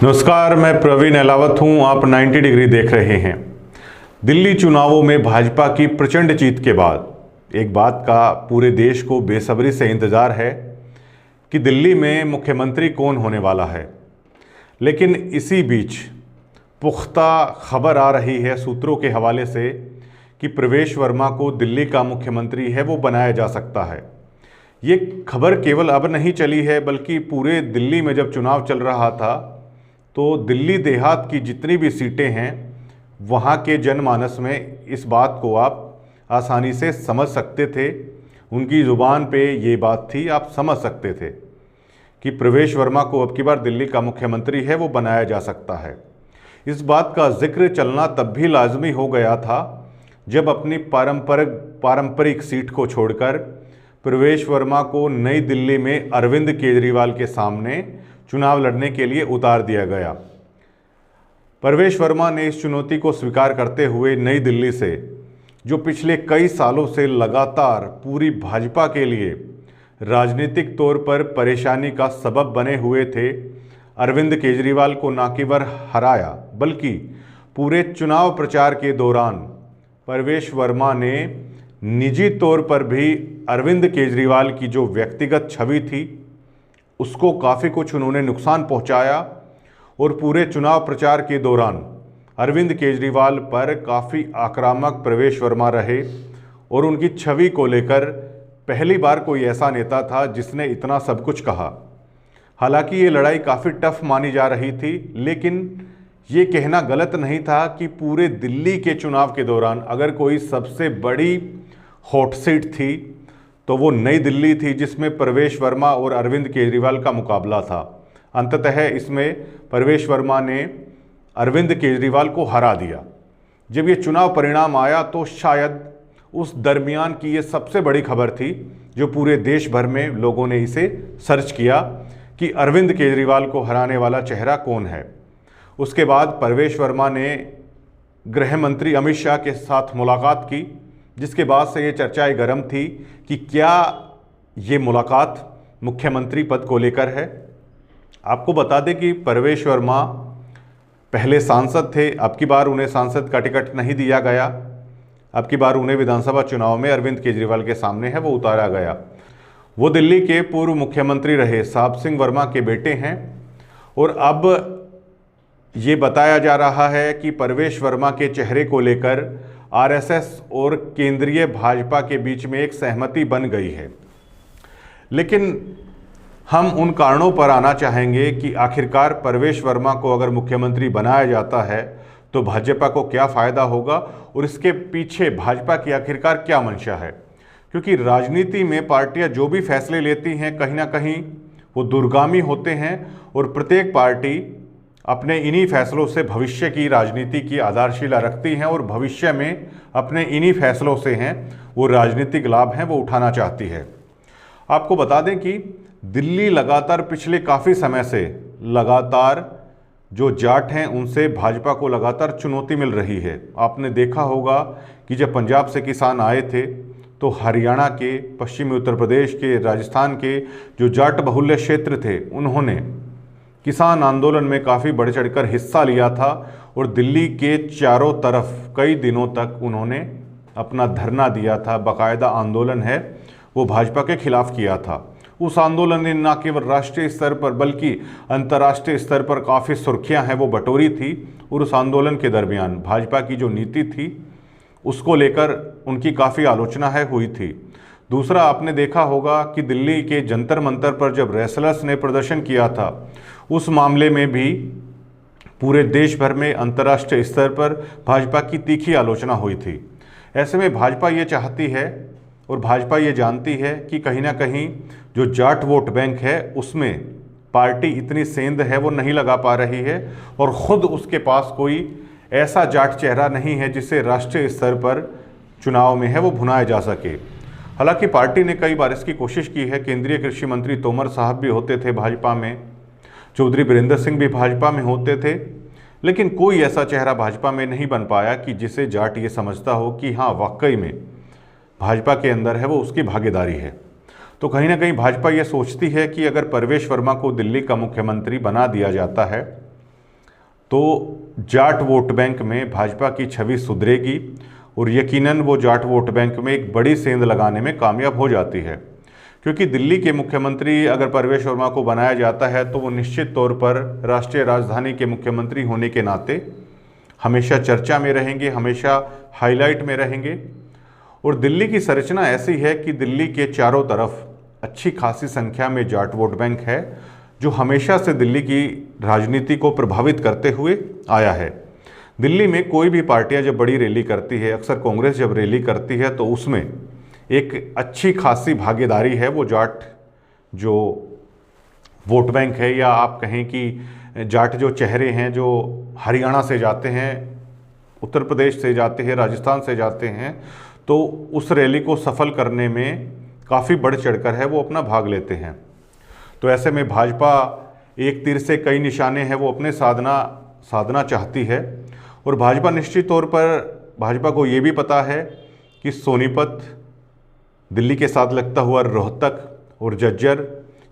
नमस्कार, मैं प्रवीण अहलावत हूं। आप 90 डिग्री देख रहे हैं। दिल्ली चुनावों में भाजपा की प्रचंड जीत के बाद एक बात का पूरे देश को बेसब्री से इंतज़ार है कि दिल्ली में मुख्यमंत्री कौन होने वाला है। लेकिन इसी बीच पुख्ता खबर आ रही है सूत्रों के हवाले से कि प्रवेश वर्मा को दिल्ली का मुख्यमंत्री है वो बनाया जा सकता है। ये खबर केवल अब नहीं चली है, बल्कि पूरे दिल्ली में जब चुनाव चल रहा था तो दिल्ली देहात की जितनी भी सीटें हैं वहाँ के जनमानस में इस बात को आप आसानी से समझ सकते थे। उनकी ज़ुबान पे ये बात थी, आप समझ सकते थे कि प्रवेश वर्मा को अब की बार दिल्ली का मुख्यमंत्री है वो बनाया जा सकता है। इस बात का जिक्र चलना तब भी लाजमी हो गया था जब अपनी पारंपरिक सीट को छोड़कर प्रवेश वर्मा को नई दिल्ली में अरविंद केजरीवाल के सामने चुनाव लड़ने के लिए उतार दिया गया। प्रवेश वर्मा ने इस चुनौती को स्वीकार करते हुए नई दिल्ली से, जो पिछले कई सालों से लगातार पूरी भाजपा के लिए राजनीतिक तौर पर परेशानी का सबब बने हुए थे, अरविंद केजरीवाल को न केवल हराया बल्कि पूरे चुनाव प्रचार के दौरान प्रवेश वर्मा ने निजी तौर पर भी अरविंद केजरीवाल की जो व्यक्तिगत छवि थी उसको काफ़ी कुछ उन्होंने नुकसान पहुंचाया और पूरे चुनाव प्रचार के दौरान अरविंद केजरीवाल पर काफ़ी आक्रामक प्रवेश वर्मा रहे और उनकी छवि को लेकर पहली बार कोई ऐसा नेता था जिसने इतना सब कुछ कहा। हालांकि ये लड़ाई काफ़ी टफ मानी जा रही थी, लेकिन ये कहना गलत नहीं था कि पूरे दिल्ली के चुनाव के दौरान अगर कोई सबसे बड़ी हॉट सीट थी तो वो नई दिल्ली थी, जिसमें प्रवेश वर्मा और अरविंद केजरीवाल का मुकाबला था। अंततः इसमें प्रवेश वर्मा ने अरविंद केजरीवाल को हरा दिया। जब ये चुनाव परिणाम आया तो शायद उस दरमियान की ये सबसे बड़ी खबर थी जो पूरे देश भर में लोगों ने इसे सर्च किया कि अरविंद केजरीवाल को हराने वाला चेहरा कौन है। उसके बाद प्रवेश वर्मा ने गृह मंत्री अमित शाह के साथ मुलाकात की, जिसके बाद से ये चर्चाएं गर्म थी कि क्या ये मुलाकात मुख्यमंत्री पद को लेकर है। आपको बता दें कि प्रवेश वर्मा पहले सांसद थे, अब की बार उन्हें सांसद का टिकट नहीं दिया गया। अब की बार उन्हें विधानसभा चुनाव में अरविंद केजरीवाल के सामने है वो उतारा गया। वो दिल्ली के पूर्व मुख्यमंत्री रहे साहब सिंह वर्मा के बेटे हैं और अब ये बताया जा रहा है कि प्रवेश वर्मा के चेहरे को लेकर आरएसएस और केंद्रीय भाजपा के बीच में एक सहमति बन गई है। लेकिन हम उन कारणों पर आना चाहेंगे कि आखिरकार प्रवेश वर्मा को अगर मुख्यमंत्री बनाया जाता है तो भाजपा को क्या फ़ायदा होगा और इसके पीछे भाजपा की आखिरकार क्या मंशा है। क्योंकि राजनीति में पार्टियां जो भी फैसले लेती हैं कहीं ना कहीं वो दूरगामी होते हैं और प्रत्येक पार्टी अपने इन्हीं फैसलों से भविष्य की राजनीति की आधारशिला रखती हैं और भविष्य में अपने इन्हीं फैसलों से हैं वो राजनीतिक लाभ हैं वो उठाना चाहती है। आपको बता दें कि दिल्ली लगातार पिछले काफ़ी समय से लगातार जो जाट हैं उनसे भाजपा को लगातार चुनौती मिल रही है। आपने देखा होगा कि जब पंजाब से किसान आए थे तो हरियाणा के, पश्चिमी उत्तर प्रदेश के, राजस्थान के जो जाट बहुल्य क्षेत्र थे उन्होंने किसान आंदोलन में काफ़ी बढ़ चढ़कर हिस्सा लिया था और दिल्ली के चारों तरफ कई दिनों तक उन्होंने अपना धरना दिया था। बाकायदा आंदोलन है वो भाजपा के खिलाफ किया था। उस आंदोलन ने न केवल राष्ट्रीय स्तर पर बल्कि अंतर्राष्ट्रीय स्तर पर काफ़ी सुर्खियां हैं वो बटोरी थी और उस आंदोलन के दरमियान भाजपा की जो नीति थी उसको लेकर उनकी काफ़ी आलोचना हुई थी। दूसरा, आपने देखा होगा कि दिल्ली के जंतर मंतर पर जब रेसलर्स ने प्रदर्शन किया था उस मामले में भी पूरे देश भर में अंतर्राष्ट्रीय स्तर पर भाजपा की तीखी आलोचना हुई थी। ऐसे में भाजपा ये चाहती है और भाजपा ये जानती है कि कहीं ना कहीं जो जाट वोट बैंक है उसमें पार्टी इतनी सेंध है वो नहीं लगा पा रही है और ख़ुद उसके पास कोई ऐसा जाट चेहरा नहीं है जिसे राष्ट्रीय स्तर पर चुनाव में है वो भुनाया जा सके। हालांकि पार्टी ने कई बार इसकी कोशिश की है। केंद्रीय कृषि मंत्री तोमर साहब भी होते थे भाजपा में, चौधरी बीरेंद्र सिंह भी भाजपा में होते थे, लेकिन कोई ऐसा चेहरा भाजपा में नहीं बन पाया कि जिसे जाट ये समझता हो कि हाँ वाकई में भाजपा के अंदर है वो उसकी भागीदारी है। तो कहीं ना कहीं भाजपा ये सोचती है कि अगर प्रवेश वर्मा को दिल्ली का मुख्यमंत्री बना दिया जाता है तो जाट वोट बैंक में भाजपा की छवि सुधरेगी और यकीनन वो जाट वोट बैंक में एक बड़ी सेंध लगाने में कामयाब हो जाती है। क्योंकि दिल्ली के मुख्यमंत्री अगर परवेश वर्मा को बनाया जाता है तो वो निश्चित तौर पर राष्ट्रीय राजधानी के मुख्यमंत्री होने के नाते हमेशा चर्चा में रहेंगे, हमेशा हाईलाइट में रहेंगे। और दिल्ली की संरचना ऐसी है कि दिल्ली के चारों तरफ अच्छी खासी संख्या में जाट वोट बैंक है, जो हमेशा से दिल्ली की राजनीति को प्रभावित करते हुए आया है। दिल्ली में कोई भी पार्टियां जब बड़ी रैली करती है, अक्सर कांग्रेस जब रैली करती है, तो उसमें एक अच्छी खासी भागीदारी है वो जाट जो वोट बैंक है, या आप कहें कि जाट जो चेहरे हैं जो हरियाणा से जाते हैं, उत्तर प्रदेश से जाते हैं, राजस्थान से जाते हैं, तो उस रैली को सफल करने में काफ़ी बढ़ चढ़कर है वो अपना भाग लेते हैं। तो ऐसे में भाजपा एक तीर से कई निशाने हैं वो अपने साधना चाहती है। और भाजपा निश्चित तौर पर भाजपा को ये भी पता है कि सोनीपत, दिल्ली के साथ लगता हुआ रोहतक और झज्जर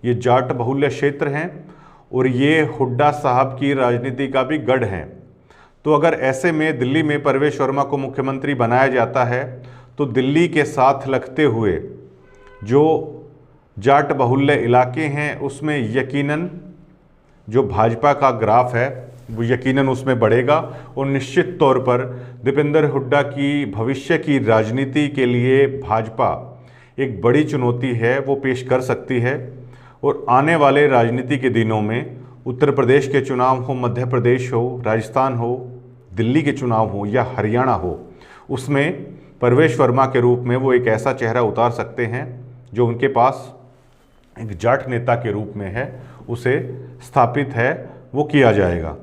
ये जाट बहुल्य क्षेत्र हैं और ये हुड्डा साहब की राजनीति का भी गढ़ हैं। तो अगर ऐसे में दिल्ली में परवेश वर्मा को मुख्यमंत्री बनाया जाता है तो दिल्ली के साथ लगते हुए जो जाट बहुल्य इलाके हैं उसमें यकीनन जो भाजपा का ग्राफ है वो यकीनन उसमें बढ़ेगा और निश्चित तौर पर दीपेंद्र हुड्डा की भविष्य की राजनीति के लिए भाजपा एक बड़ी चुनौती है वो पेश कर सकती है। और आने वाले राजनीति के दिनों में उत्तर प्रदेश के चुनाव हो, मध्य प्रदेश हो, राजस्थान हो, दिल्ली के चुनाव हो या हरियाणा हो, उसमें परवेश वर्मा के रूप में वो एक ऐसा चेहरा उतार सकते हैं जो उनके पास एक जाट नेता के रूप में है, उसे स्थापित है वो किया जाएगा।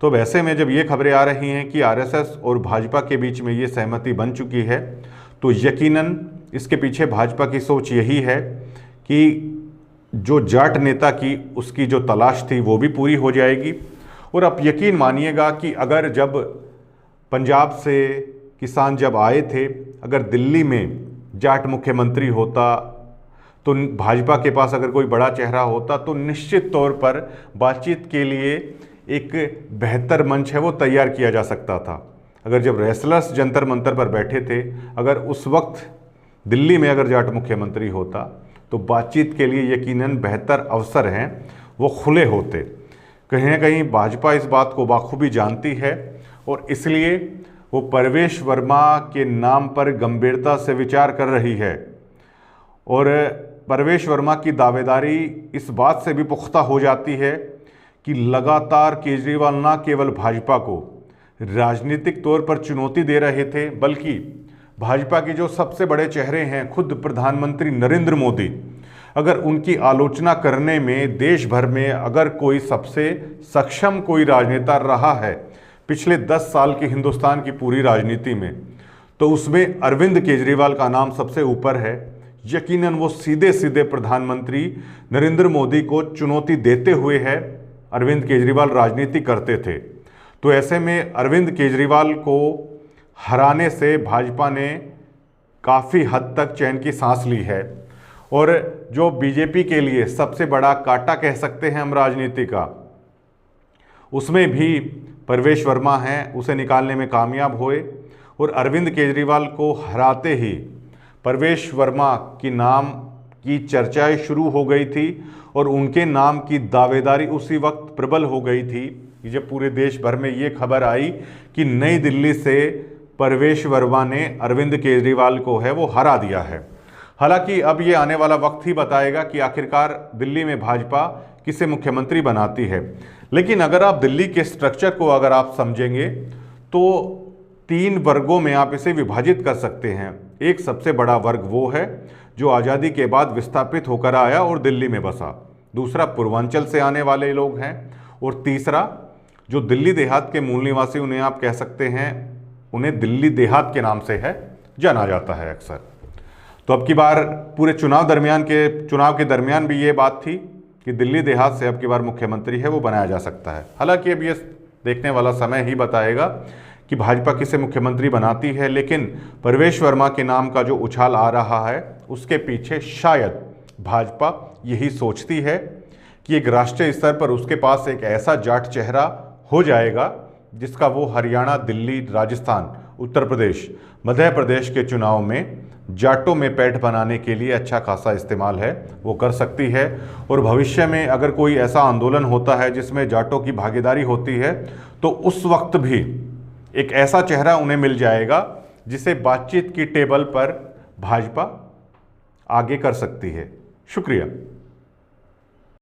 तो वैसे में जब ये खबरें आ रही हैं कि आरएसएस और भाजपा के बीच में ये सहमति बन चुकी है, तो यकीनन इसके पीछे भाजपा की सोच यही है कि जो जाट नेता की उसकी जो तलाश थी वो भी पूरी हो जाएगी। और आप यकीन मानिएगा कि अगर जब पंजाब से किसान जब आए थे, अगर दिल्ली में जाट मुख्यमंत्री होता तो भाजपा के पास अगर कोई बड़ा चेहरा होता तो निश्चित तौर पर बातचीत के लिए एक बेहतर मंच है वो तैयार किया जा सकता था। अगर जब रेसलर्स जंतर मंतर पर बैठे थे, अगर उस वक्त दिल्ली में अगर जाट मुख्यमंत्री होता तो बातचीत के लिए यकीनन बेहतर अवसर हैं वो खुले होते। कहीं ना कहीं भाजपा इस बात को बाखूबी जानती है और इसलिए वो परवेश वर्मा के नाम पर गंभीरता से विचार कर रही है। और परवेश वर्मा की दावेदारी इस बात से भी पुख्ता हो जाती है कि लगातार केजरीवाल न केवल भाजपा को राजनीतिक तौर पर चुनौती दे रहे थे, बल्कि भाजपा के जो सबसे बड़े चेहरे हैं, खुद प्रधानमंत्री नरेंद्र मोदी, अगर उनकी आलोचना करने में देश भर में अगर कोई सबसे सक्षम कोई राजनेता रहा है पिछले 10 साल की हिंदुस्तान की पूरी राजनीति में, तो उसमें अरविंद केजरीवाल का नाम सबसे ऊपर है। यकीनन वो सीधे सीधे प्रधानमंत्री नरेंद्र मोदी को चुनौती देते हुए है अरविंद केजरीवाल राजनीति करते थे। तो ऐसे में अरविंद केजरीवाल को हराने से भाजपा ने काफ़ी हद तक चैन की सांस ली है। और जो बीजेपी के लिए सबसे बड़ा कांटा कह सकते हैं हम राजनीति का, उसमें भी परवेश वर्मा हैं, उसे निकालने में कामयाब हुए। और अरविंद केजरीवाल को हराते ही परवेश वर्मा की नाम की चर्चाएं शुरू हो गई थी और उनके नाम की दावेदारी उसी वक्त प्रबल हो गई थी जब पूरे देश भर में ये खबर आई कि नई दिल्ली से परवेश वर्मा ने अरविंद केजरीवाल को है वो हरा दिया है। हालांकि अब ये आने वाला वक्त ही बताएगा कि आखिरकार दिल्ली में भाजपा किसे मुख्यमंत्री बनाती है। लेकिन अगर आप दिल्ली के स्ट्रक्चर को अगर आप समझेंगे तो 3 वर्गों में आप इसे विभाजित कर सकते हैं। एक सबसे बड़ा वर्ग वो है जो आज़ादी के बाद विस्थापित होकर आया और दिल्ली में बसा, दूसरा पूर्वांचल से आने वाले लोग हैं, और तीसरा जो दिल्ली देहात के मूल निवासी, उन्हें आप कह सकते हैं, उन्हें दिल्ली देहात के नाम से है जाना जाता है अक्सर। तो अब की बार पूरे चुनाव के दरमियान भी ये बात थी कि दिल्ली देहात से अब की बार मुख्यमंत्री है वो बनाया जा सकता है। हालांकि अब ये देखने वाला समय ही बताएगा कि भाजपा किसे मुख्यमंत्री बनाती है, लेकिन परवेश वर्मा के नाम का जो उछाल आ रहा है उसके पीछे शायद भाजपा यही सोचती है कि एक राष्ट्रीय स्तर पर उसके पास एक ऐसा जाट चेहरा हो जाएगा, जिसका वो हरियाणा, दिल्ली, राजस्थान, उत्तर प्रदेश, मध्य प्रदेश के चुनाव में जाटों में पैठ बनाने के लिए अच्छा खासा इस्तेमाल है, वो कर सकती है। और भविष्य में अगर कोई ऐसा आंदोलन होता है जिसमें जाटों की भागीदारी होती है, तो उस वक्त भी एक ऐसा चेहरा उन्हें मिल जाएगा जिसे बातचीत की टेबल पर भाजपा आगे कर सकती है। शुक्रिया।